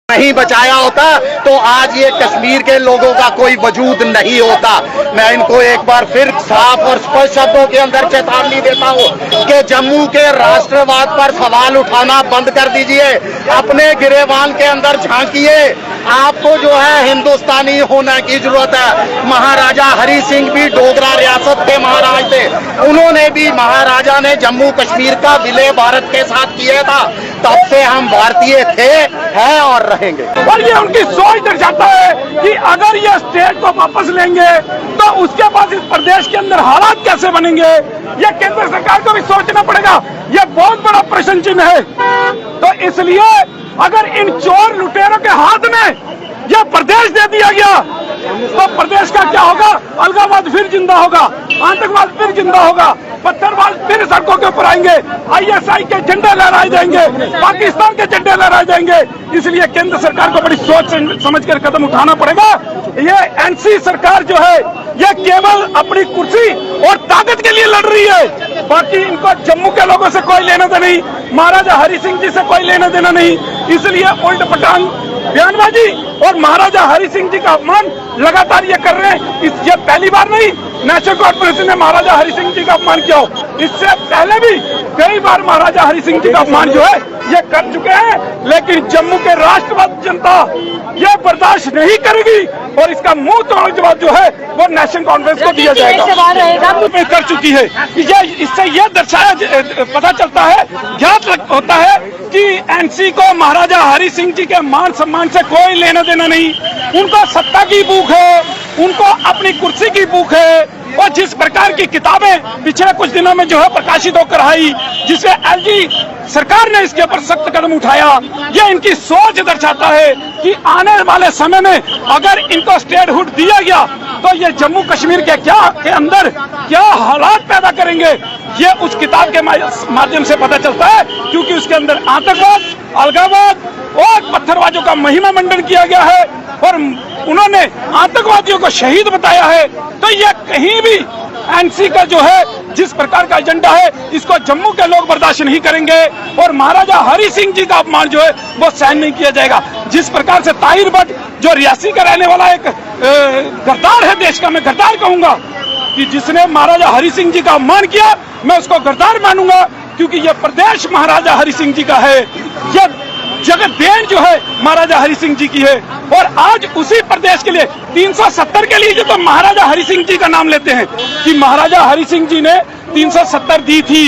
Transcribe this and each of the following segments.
नहीं बचाया होता तो आज ये कश्मीर के लोगों का कोई वजूद नहीं होता। मैं इनको एक बार फिर साफ और स्पष्ट शब्दों के अंदर चेतावनी देता हूँ कि जम्मू के राष्ट्रवाद पर सवाल उठाना बंद कर दीजिए, अपने गिरेबान के अंदर झांकिए। आपको जो है हिंदुस्तानी होने की जरूरत है। महाराजा हरि सिंह भी डोगरा रियासत के महाराज थे, उन्होंने भी महाराजा ने जम्मू कश्मीर का विलय भारत के साथ किया था, तब से हम भारतीय थे, हैं और रहेंगे। और ये उनकी सोच दर्शाता है कि अगर ये स्टेट को वापस लेंगे तो उसके बाद इस प्रदेश के अंदर हालात कैसे बनेंगे, ये केंद्र सरकार को भी सोचना पड़ेगा। ये बहुत बड़ा प्रश्न चिन्ह है। तो इसलिए अगर इन चोर लुटेरों के हाथ में यह प्रदेश दे दिया गया तो प्रदेश का क्या होगा? अलगाववाद फिर जिंदा होगा, आतंकवाद फिर जिंदा होगा, पत्थरबाज फिर सड़कों के ऊपर आएंगे, आईएसआई के झंडे लहराए जाएंगे, पाकिस्तान के झंडे लहराए जाएंगे। इसलिए केंद्र सरकार को बड़ी सोच समझकर कदम उठाना पड़ेगा। ये एनसी सरकार जो है ये केवल अपनी कुर्सी और ताकत के लिए लड़ रही है, बाकी इनको जम्मू के लोगों से कोई लेना देना नहीं, महाराजा हरि सिंह जी से कोई लेना देना नहीं। इसलिए उल्ट पटांग बयानबाजी और महाराजा हरि सिंह जी का अपमान लगातार ये कर रहे हैं। ये पहली बार नहीं नेशनल कॉन्फ्रेंस ने महाराजा हरि सिंह जी का अपमान किया हो, इससे पहले भी कई बार महाराजा हरि सिंह जी का अपमान जो है ये कर चुके हैं। लेकिन जम्मू के राष्ट्रवादी जनता ये बर्दाश्त नहीं करेगी और इसका मुंह तोड़ जवाब जो है वो नेशनल कॉन्फ्रेंस को दिया जाएगा। कर चुकी है। इससे यह दर्शाया पता चलता है, ज्ञात होता है कि एनसी को महाराजा हरि सिंह जी के मान सम्मान से कोई लेना देना नहीं। उनको सत्ता की भूख है, उनको अपनी कुर्सी की भूख है। और जिस प्रकार की किताबें पिछले कुछ दिनों में जो है प्रकाशित होकर आई, जिससे एलजी सरकार ने इसके ऊपर सख्त कदम उठाया, ये इनकी सोच दर्शाता है कि आने वाले समय में अगर इनको स्टेटहुड दिया गया तो ये जम्मू कश्मीर के अंदर क्या हालात पैदा करेंगे, ये उस किताब के माध्यम से पता चलता है। क्योंकि उसके अंदर आतंकवाद, अलगाववाद और पत्थरबाजों का महिमा मंडन किया गया है और उन्होंने आतंकवादियों को शहीद बताया है। तो ये कहीं भी एनसी का जो है जिस प्रकार का एजेंडा है, इसको जम्मू के लोग बर्दाश्त नहीं करेंगे और महाराजा हरि सिंह जी का अपमान जो है वो सहन नहीं किया जाएगा। जिस प्रकार से ताहिर भट्ट जो रियासी का रहने वाला एक गद्दार है देश का, मैं गद्दार कहूंगा कि जिसने महाराजा हरि सिंह जी का अपमान किया, मैं उसको गद्दार मानूंगा। क्योंकि यह प्रदेश महाराजा हरि सिंह जी का है, यह जगत देन जो है महाराजा हरि सिंह जी की है। और आज उसी प्रदेश के लिए 370 के लिए जो तो महाराजा हरि सिंह जी का नाम लेते हैं कि महाराजा हरि सिंह जी ने 370 दी थी,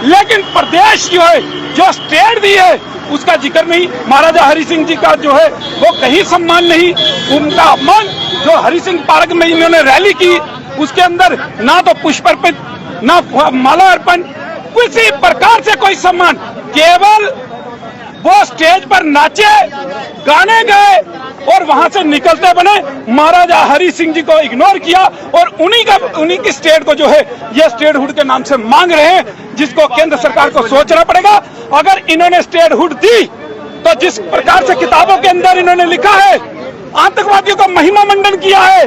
लेकिन प्रदेश जो है जो स्टेट दी है उसका जिक्र नहीं। महाराजा हरि सिंह जी का जो है वो कहीं सम्मान नहीं, उनका अपमान जो हरि सिंह पार्क में इन्होंने रैली की उसके अंदर ना तो पुष्प अर्पित ना माला अर्पण, किसी प्रकार से कोई सम्मान, केवल वो स्टेज पर नाचे, गाने गए और वहां से निकलते बने। महाराजा हरि सिंह जी को इग्नोर किया और उन्हीं की स्टेट को जो है ये स्टेटहुड के नाम से मांग रहे हैं, जिसको केंद्र सरकार को सोचना पड़ेगा। अगर इन्होंने स्टेटहुड दी तो जिस प्रकार से किताबों के अंदर इन्होंने लिखा है, आतंकवादियों का महिमा मंडन किया है,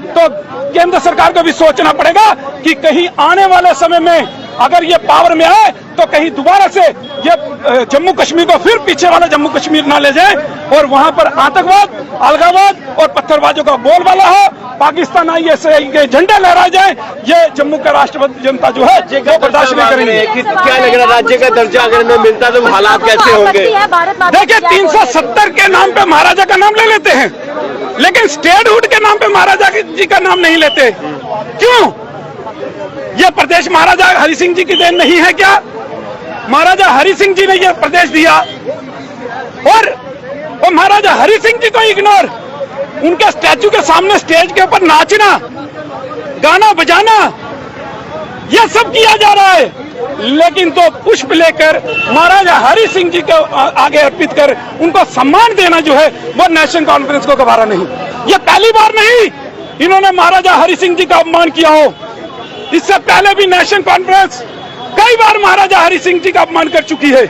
तो केंद्र सरकार को भी सोचना पड़ेगा कि कहीं आने वाले समय में अगर ये पावर में आए तो कहीं दोबारा से ये जम्मू कश्मीर को फिर पीछे वाला जम्मू कश्मीर ना ले जाए और वहां पर आतंकवाद, अलगाववाद और पत्थरबाजों का बोलबाला हो, पाकिस्तान आईएसआई के झंडे लहराए जाए। ये जम्मू का राष्ट्रवादी जनता जो है वो बर्दाश्त नहीं करेंगे। क्या लग रहा है, राज्य का दर्जा अगर में मिलता तो हालात कैसे होंगे? देखिए 370 के नाम पे महाराजा का नाम ले लेते हैं, लेकिन स्टेटहुड के नाम पे महाराजा जी का नाम नहीं लेते। क्यों? यह प्रदेश महाराजा हरि सिंह जी की देन नहीं है क्या? महाराजा हरि सिंह जी ने यह प्रदेश दिया और महाराजा हरि सिंह जी को इग्नोर, उनके स्टैचू के सामने स्टेज के ऊपर नाचना, गाना बजाना, यह सब किया जा रहा है। लेकिन तो पुष्प लेकर महाराजा हरि सिंह जी को आगे अर्पित कर उनको सम्मान देना जो है वो नेशनल कॉन्फ्रेंस को गवारा नहीं। यह पहली बार नहीं इन्होंने महाराजा हरि सिंह जी का अपमान किया हो, इससे पहले भी नेशनल कॉन्फ्रेंस कई बार महाराजा हरि सिंह जी का अपमान कर चुकी है,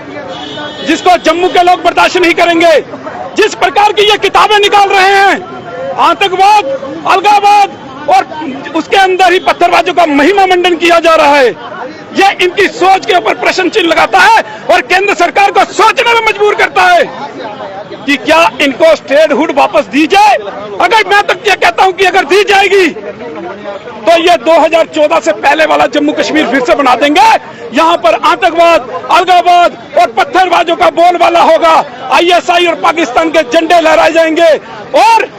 जिसको जम्मू के लोग बर्दाश्त नहीं करेंगे। जिस प्रकार की ये किताबें निकाल रहे हैं, आतंकवाद, अलगाववाद और उसके अंदर ही पत्थरबाजों का महिमा मंडन किया जा रहा है, यह इनकी सोच के ऊपर प्रश्न चिन्ह लगाता है और केंद्र सरकार को सोचने में मजबूर करता है। कि क्या इनको स्टेटहुड वापस दी जाए। अगर मैं तो ये कहता हूं कि अगर दी जाएगी तो ये 2014 से पहले वाला जम्मू कश्मीर फिर से बना देंगे। यहां पर आतंकवाद, अलगाववाद और पत्थरबाजों का बोलबाला होगा। आईएसआई और पाकिस्तान के झंडे लहराए जाएंगे और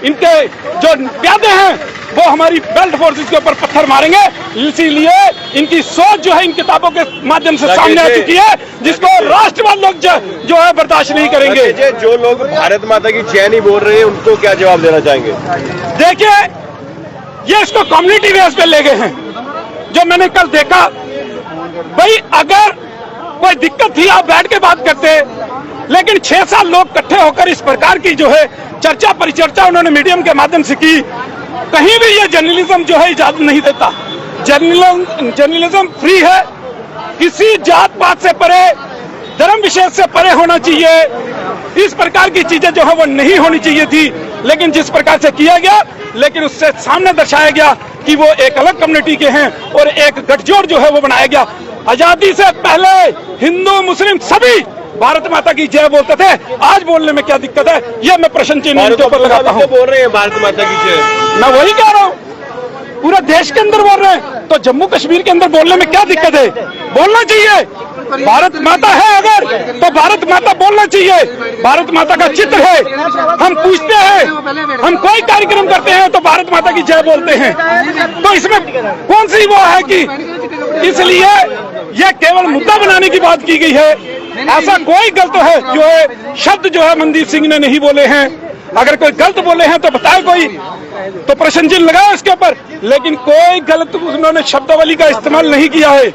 इनके जो प्यादे हैं वो हमारी बेल्ट फोर्सेस के ऊपर पत्थर मारेंगे। इसीलिए इनकी सोच जो है इन किताबों के माध्यम से सामने आ चुकी है, जिसको राष्ट्रवाद लोग जो है बर्दाश्त नहीं करेंगे। जो लोग भारत माता की जय नहीं बोल रहे हैं उनको क्या जवाब देना चाहेंगे? देखिए, ये इसको कम्युनिटी बेस पे ले गए हैं। जो मैंने कल देखा, भाई अगर कोई दिक्कत थी आप बैठ के बात करते, लेकिन 6 साल लोग इकट्ठे होकर इस प्रकार की जो है चर्चा परिचर्चा उन्होंने मीडियम के माध्यम से की। कहीं भी ये जर्नलिज्म जो है इजाजत नहीं देता। जर्नलिज्म फ्री है, किसी जात पात से परे, धर्म विशेष से परे होना चाहिए। इस प्रकार की चीजें जो है वो नहीं होनी चाहिए थी, लेकिन जिस प्रकार से किया गया, लेकिन उससे सामने दर्शाया गया कि वो एक अलग कम्युनिटी के हैं और एक गठजोड़ जो है वो बनाया गया। आजादी से पहले हिंदू मुस्लिम सभी भारत माता की जय बोलते थे। आज बोलने में क्या दिक्कत है, ये मैं प्रश्न चिन्ह इनके ऊपर लगाता हूँ। बोल रहे हैं भारत माता की जय, मैं वही कह रहा हूँ, पूरे देश के अंदर बोल रहे हैं, तो जम्मू कश्मीर के अंदर बोलने में क्या दिक्कत है? बोलना चाहिए। भारत माता है अगर, तो भारत माता बोलना चाहिए। भारत माता का चित्र है, हम पूछते हैं, हम कोई कार्यक्रम करते हैं तो भारत माता की जय बोलते हैं। तो इसमें कौन सी वो है कि इसलिए यह केवल मुद्दा बनाने की बात की गई है। ऐसा कोई गलत है जो है शब्द जो है मनदीप सिंह ने नहीं बोले हैं। अगर कोई गलत बोले हैं तो बताए कोई, तो प्रश्न चिन्ह लगाओ इसके ऊपर, लेकिन कोई गलत उन्होंने शब्दावली का इस्तेमाल नहीं किया है।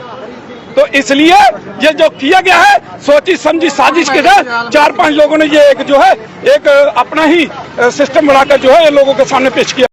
तो इसलिए ये जो किया गया है सोची समझी साजिश के तहत 4-5 लोगों ने ये एक जो है एक अपना ही सिस्टम बनाकर जो है ये लोगों के सामने पेश किया।